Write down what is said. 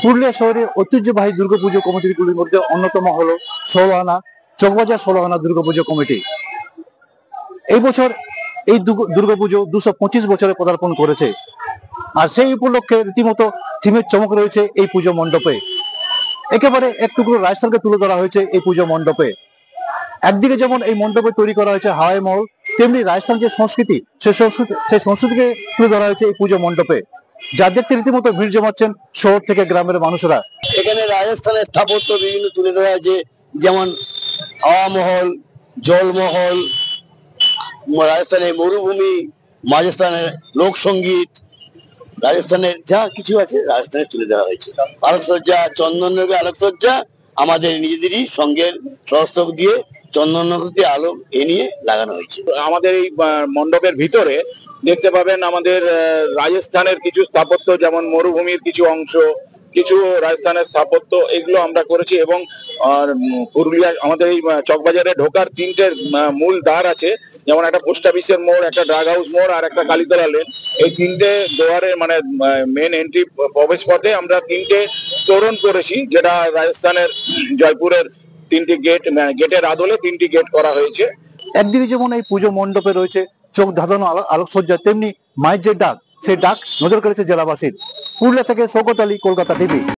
পুরুলিয়া শহরের ঐতিহ্যবাহী দুর্গাপুজো কমিটিগুলির মধ্যে অন্যতম হলো 16 আনা চকবাজার 16 আনা দুর্গাপুজো কমিটি। এই বছর এই দুর্গাপুজো 225 বছরে পদার্পণ করেছে। আর সেই উপলক্ষে রীতিমতো থিমের চমক রয়েছে এই পুজো মণ্ডপে। একেবারে এক টুকরো রাজস্থানকে তুলে ধরা হয়েছে এই পুজো মণ্ডপে। একদিকে যেমন এই মণ্ডপে তৈরি করা হয়েছে হাওয়াই মহল, তেমনি রাজস্থান যে সংস্কৃতি সেই সংস্কৃতিকে তুলে ধরা হয়েছে এই পুজো মণ্ডপে, যা দেখতে রীতিমতো ভিড় জমাচ্ছেন শহর থেকে গ্রামের মানুষরা। এখানে রাজস্থানের স্থাপত্য বিভিন্ন তুলে ধরা হয়েছে, যেমন হাওয়া মহল, জলমহল, রাজস্থানের মরুভূমি, রাজস্থানের লোকসঙ্গীত, রাজস্থানের যা কিছু আছে রাজস্থানে তুলে ধরা হয়েছে। আলোকসজ্জা, চন্দননগরের আলোকসজ্জা আমাদের নিজেদেরই সঙ্গের সহস্রক দিয়ে চন্দননগরী আলো এ নিয়ে লাগানো হয়েছে। আমাদের এই মণ্ডপের ভিতরে দেখতে পাবেন আমাদের রাজস্থানের কিছু স্থাপত্য, যেমন মরুভূমির কিছু অংশ, কিছু রাজস্থানের স্থাপত্য, এগুলো আমরা করেছি। এবং পুরুলিয়া আমাদের এই চকবাজারে ঢোকার তিনটে মূল দ্বার আছে, যেমন একটা পোস্ট অফিসের মোড়, একটা ড্রাগ হাউস মোড় আর একটা কালীতলা লেন। এই তিনটে দুয়ারে মানে মেন এন্ট্রি প্রবেশ পথে আমরা তিনটে তোরণ করেছি, যেটা রাজস্থানের জয়পুরের তিনটি গেটের আদলে তিনটি গেট করা হয়েছে। একদিকে যেমন এই পুজো মণ্ডপে রয়েছে চোখ ধাঁধানো আলোকসজ্জা, তেমনি মায়ের যে ডাক, সেই ডাক নজর কেড়েছে জেলাবাসীর। পুরুলিয়া থেকে শওকত আলী, কলকাতা টিভি।